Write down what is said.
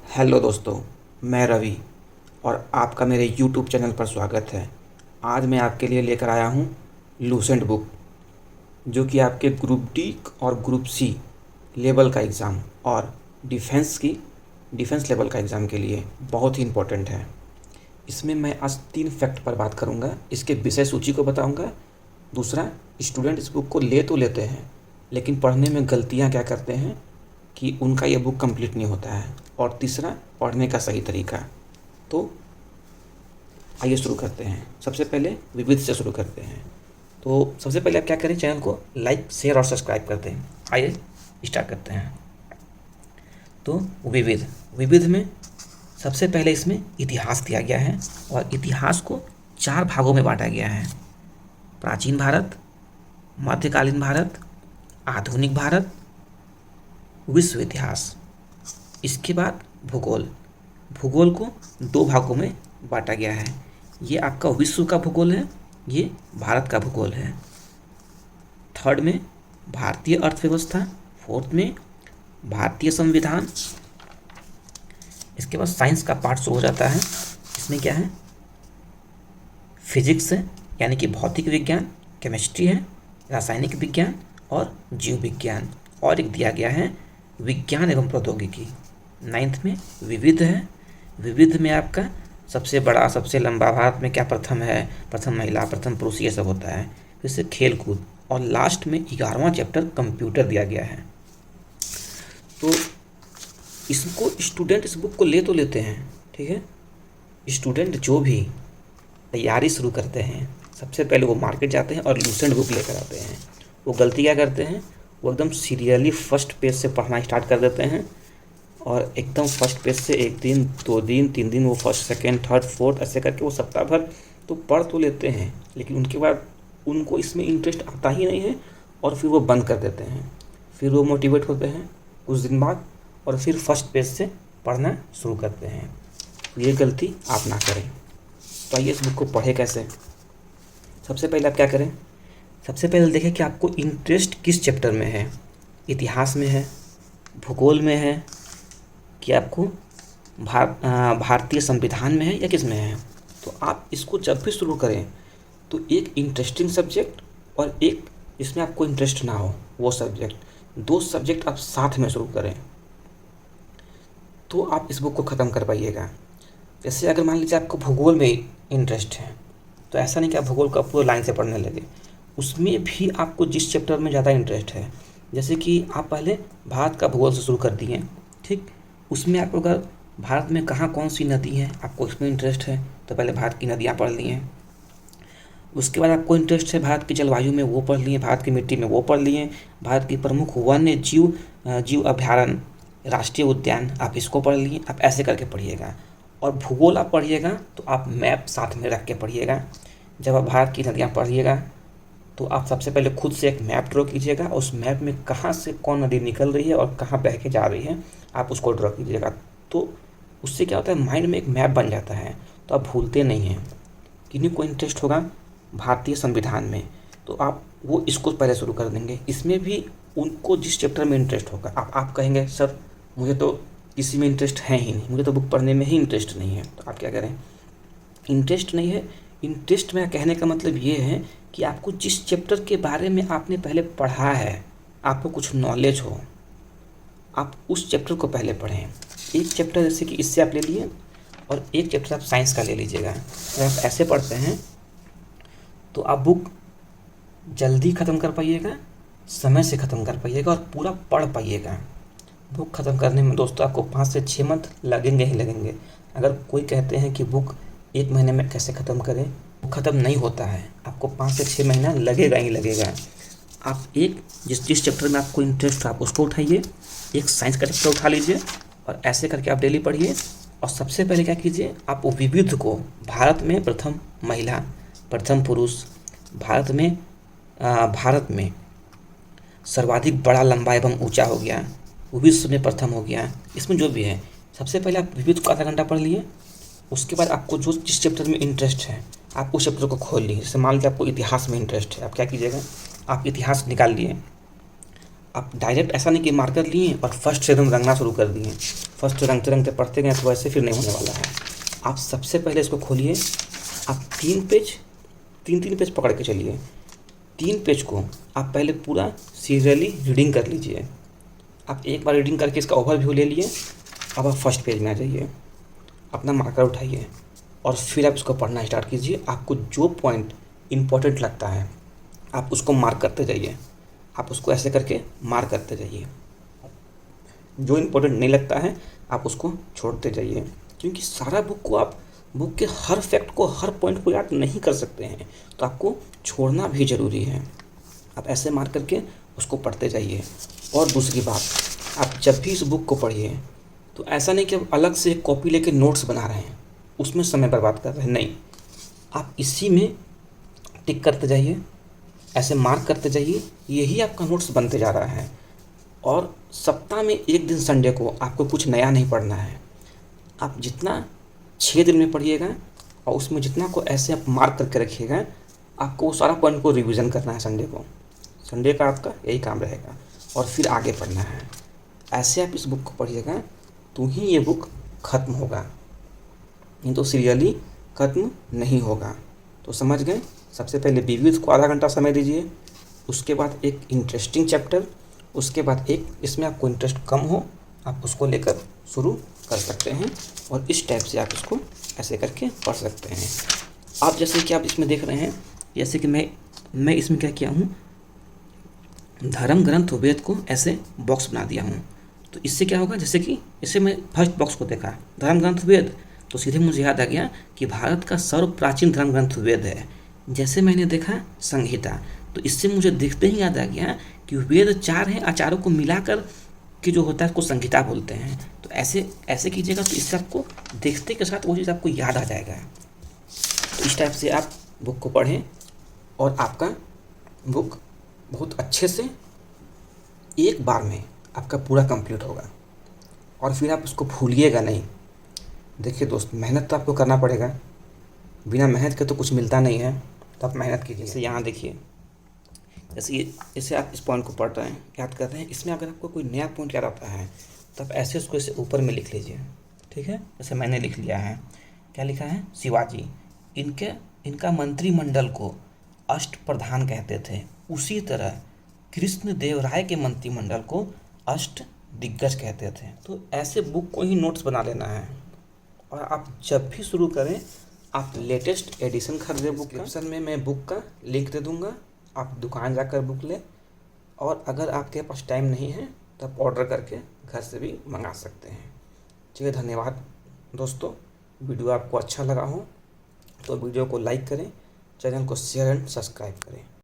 Hello दोस्तों, मैं रवि और आपका मेरे यूट्यूब चैनल पर स्वागत है। आज मैं आपके लिए लेकर आया हूँ लूसेंट बुक, जो कि आपके ग्रुप डी और ग्रुप सी लेवल का एग्ज़ाम और डिफेंस लेवल का एग्ज़ाम के लिए बहुत ही इम्पोर्टेंट है। इसमें मैं आज 3 फैक्ट पर बात करूँगा। इसके विषय सूची को बताऊँगा। दूसरा, स्टूडेंट इस बुक को ले तो लेते हैं, लेकिन पढ़ने में गलतियाँ क्या करते हैं कि उनका ये बुक कंप्लीट नहीं होता है। और तीसरा, पढ़ने का सही तरीका। तो आइए शुरू करते हैं। सबसे पहले विविध से शुरू करते हैं। तो सबसे पहले आप क्या करें, चैनल को लाइक, शेयर और सब्सक्राइब करते हैं। आइए स्टार्ट करते हैं। तो विविध में सबसे पहले इसमें इतिहास दिया गया है और इतिहास को 4 भागों में बांटा गया है: प्राचीन भारत, मध्यकालीन भारत, आधुनिक भारत, विश्व इतिहास। इसके बाद भूगोल को 2 भागों में बांटा गया है। ये आपका विश्व का भूगोल है, ये भारत का भूगोल है। थर्ड में भारतीय अर्थव्यवस्था, फोर्थ में भारतीय संविधान। इसके बाद साइंस का पार्ट शुरू हो जाता है। इसमें क्या है, फिजिक्स है यानी कि भौतिक विज्ञान, केमिस्ट्री है, रासायनिक विज्ञान और जीव विज्ञान। और एक दिया गया है विज्ञान एवं प्रौद्योगिकी। 9th में विविध है। विविध में आपका सबसे बड़ा, सबसे लंबा, भारत में क्या प्रथम है, प्रथम महिला, प्रथम पुरुष, ये सब होता है। फिर से खेल कूद और लास्ट में 11वां चैप्टर कंप्यूटर दिया गया है। तो इसको स्टूडेंट इस बुक को ले तो लेते हैं, ठीक है। स्टूडेंट जो भी तैयारी शुरू करते हैं, सबसे पहले वो मार्केट जाते हैं और लूसेंट बुक लेकर आते हैं। वो गलती क्या करते हैं, वो एकदम सीरियली फर्स्ट पेज से पढ़ना स्टार्ट कर देते हैं और एकदम फर्स्ट पेज से 1 दिन, 2 दिन, 3 दिन वो फर्स्ट, सेकंड, थर्ड, फोर्थ ऐसे करके वो सप्ताह भर तो पढ़ तो लेते हैं, लेकिन उनके बाद उनको इसमें इंटरेस्ट आता ही नहीं है और फिर वो बंद कर देते हैं। फिर वो मोटिवेट होते हैं कुछ दिन बाद और फिर फर्स्ट पेज से पढ़ना शुरू करते हैं। ये गलती आप ना करें। तो आइए इस बुक को पढ़े कैसे। सबसे पहले आप क्या करें, सबसे पहले देखें कि आपको इंटरेस्ट किस चैप्टर में है। इतिहास में है, भूगोल में है, कि आपको भारतीय संविधान में है या किस में है। तो आप इसको जब भी शुरू करें तो एक इंटरेस्टिंग सब्जेक्ट और एक जिसमें आपको इंटरेस्ट ना हो वो सब्जेक्ट, 2 सब्जेक्ट आप साथ में शुरू करें तो आप इस बुक को ख़त्म कर पाइएगा। जैसे अगर मान लीजिए आपको भूगोल में इंटरेस्ट है तो ऐसा नहीं कि आप भूगोल का पूरा लाइन से पढ़ने लगे, उसमें भी आपको जिस चैप्टर में ज़्यादा इंटरेस्ट है, जैसे कि आप पहले भारत का भूगोल से शुरू कर दिए, ठीक। उसमें आपको अगर भारत में कहाँ कौन सी नदी है आपको इसमें इंटरेस्ट है तो पहले भारत की नदियाँ पढ़ ली हैं। उसके बाद आपको इंटरेस्ट है भारत की जलवायु में, वो पढ़ लिए, भारत की मिट्टी में वो पढ़ लिए, भारत की प्रमुख वन्य जीव अभ्यारण्य, राष्ट्रीय उद्यान, आप इसको पढ़ लिए। आप ऐसे करके पढ़िएगा। और भूगोल आप पढ़िएगा तो आप मैप साथ में रख के पढ़िएगा। जब आप भारत की नदियाँ पढ़िएगा तो आप सबसे पहले खुद से एक मैप ड्रॉ कीजिएगा। उस मैप में कहाँ से कौन नदी निकल रही है और कहाँ बह के जा रही है आप उसको ड्रॉ कीजिएगा। तो उससे क्या होता है, माइंड में एक मैप बन जाता है तो आप भूलते नहीं हैं। किन्हीं को इंटरेस्ट होगा भारतीय संविधान में तो आप वो इसको पहले शुरू कर देंगे। इसमें भी उनको जिस चैप्टर में इंटरेस्ट होगा, आप कहेंगे सर मुझे तो किसी में इंटरेस्ट है ही नहीं, मुझे तो बुक पढ़ने में ही इंटरेस्ट नहीं है। तो आप क्या करें, इंटरेस्ट नहीं है, इंटरेस्ट में कहने का मतलब ये है कि आपको जिस चैप्टर के बारे में आपने पहले पढ़ा है, आपको कुछ नॉलेज हो, आप उस चैप्टर को पहले पढ़ें। एक चैप्टर जैसे कि इससे आप ले लिए और एक चैप्टर आप साइंस का ले लीजिएगा। अगर आप ऐसे पढ़ते हैं तो आप बुक जल्दी ख़त्म कर पाइएगा, समय से ख़त्म कर पाइएगा और पूरा पढ़ पाइएगा। बुक ख़त्म करने में दोस्तों आपको 5 से 6 मंथ लगेंगे ही लगेंगे। अगर कोई कहते हैं कि बुक 1 महीने में कैसे ख़त्म करें, वो ख़त्म नहीं होता है, आपको 5 से 6 महीना लगेगा ही लगेगा। आप एक जिस चैप्टर में आपको इंटरेस्ट है आप उसको उठाइए, एक साइंस का चैप्टर उठा लीजिए और ऐसे करके आप डेली पढ़िए। और सबसे पहले क्या कीजिए, आप विविध को, भारत में प्रथम महिला, प्रथम पुरुष, भारत में सर्वाधिक बड़ा, लंबा एवं ऊंचा हो गया, विश्व में प्रथम हो गया, इसमें जो भी है सबसे पहले आप विविध को आधा घंटा पढ़ लिए। उसके बाद आपको जिस चैप्टर में इंटरेस्ट है आप उस चैप्टर को खोल लीजिए। जैसे मान लीजिए आपको इतिहास में इंटरेस्ट है, आप क्या कीजिएगा, आप इतिहास निकाल लिए, आप डायरेक्ट ऐसा नहीं कि मार्कर लिए और फर्स्ट से एकदम रंगना शुरू कर दिए, फर्स्ट रंगते रंगते पढ़ते गए, तो वैसे फिर नहीं होने वाला है। आप सबसे पहले इसको खोलिए, आप 3 पेज पकड़ के चलिए। 3 पेज को आप पहले पूरा सीरियली रीडिंग कर लीजिए। आप एक बार रीडिंग करके इसका ओवरव्यू ले लिए, अब आप फर्स्ट पेज में आ जाइए, अपना मार्कर उठाइए और फिर आप इसको पढ़ना स्टार्ट कीजिए। आपको जो पॉइंट इम्पोर्टेंट लगता है आप उसको मार्क करते जाइए, आप उसको ऐसे करके मार्क करते जाइए। जो इम्पोर्टेंट नहीं लगता है आप उसको छोड़ते जाइए, क्योंकि सारा बुक के हर फैक्ट को, हर पॉइंट को याद नहीं कर सकते हैं, तो आपको छोड़ना भी ज़रूरी है। आप ऐसे मार्क करके उसको पढ़ते जाइए। और दूसरी बात, आप जब भी इस बुक को पढ़िए तो ऐसा नहीं कि आप अलग से एक कॉपी लेके नोट्स बना रहे हैं, उसमें समय बर्बाद कर रहे हैं, नहीं। आप इसी में टिक करते जाइए, ऐसे मार्क करते जाइए, यही आपका नोट्स बनते जा रहा है। और सप्ताह में एक दिन संडे को आपको कुछ नया नहीं पढ़ना है। आप जितना 6 दिन में पढ़िएगा और उसमें जितना को ऐसे आप मार्क करके रखिएगा, आपको वो सारा पॉइंट को रिवीजन करना है संडे को। संडे का आपका यही काम रहेगा और फिर आगे पढ़ना है। ऐसे आप इस बुक को पढ़िएगा तो ही ये बुक ख़त्म होगा, नहीं तो सीरियली ख़त्म नहीं होगा। तो समझ गए? सबसे पहले विविध को आधा घंटा समय दीजिए, उसके बाद एक इंटरेस्टिंग चैप्टर, उसके बाद एक इसमें आपको इंटरेस्ट कम हो आप उसको लेकर शुरू कर सकते हैं और इस टाइप से आप इसको ऐसे करके पढ़ सकते हैं। आप जैसे कि आप इसमें देख रहे हैं, जैसे कि मैं इसमें क्या किया हूँ, धर्म ग्रंथ वेद को ऐसे बॉक्स बना दिया हूँ। तो इससे क्या होगा, जैसे कि इससे मैं फर्स्ट बॉक्स को देखा धर्म ग्रंथ वेद, तो सीधे मुझे याद आ गया कि भारत का सर्व प्राचीन धर्म ग्रंथ वेद है। जैसे मैंने देखा संहिता, तो इससे मुझे देखते ही याद आ गया कि वेद 4 हैं, आचारों को मिलाकर कि जो होता है उसको संहिता बोलते हैं। तो ऐसे कीजिएगा तो इससे आपको देखते के साथ वो चीज़ आपको याद आ जाएगा। तो इस टाइप से आप बुक को पढ़ें और आपका बुक बहुत अच्छे से एक बार में आपका पूरा कंप्लीट होगा और फिर आप उसको भूलिएगा नहीं। देखिए दोस्त, मेहनत तो आपको करना पड़ेगा, बिना मेहनत के तो कुछ मिलता नहीं है, तो आप मेहनत कीजिए। जैसे यहाँ देखिए, जैसे आप इस पॉइंट को पढ़ रहे हैं, याद कर रहे हैं, इसमें अगर आपको कोई नया पॉइंट याद आता है तो आप ऐसे उसको इसे ऊपर में लिख लीजिए, ठीक है। जैसे मैंने लिख लिया है, क्या लिखा है, शिवाजी, इनका मंत्रिमंडल को अष्ट प्रधान कहते थे। उसी तरह कृष्ण देव राय के मंत्रिमंडल को अष्ट दिग्गज कहते थे। तो ऐसे बुक को ही नोट्स बना लेना है और आप जब भी शुरू करें आप लेटेस्ट एडिशन खरीदें बुक का। डिस्क्रिप्शन में मैं बुक का लिंक दे दूँगा, आप दुकान जाकर बुक लें। और अगर आपके पास टाइम नहीं है तो आप ऑर्डर करके घर से भी मंगा सकते हैं। ठीक है, धन्यवाद दोस्तों। वीडियो आपको अच्छा लगा हो तो वीडियो को लाइक करें, चैनल को शेयर एंड सब्सक्राइब करें।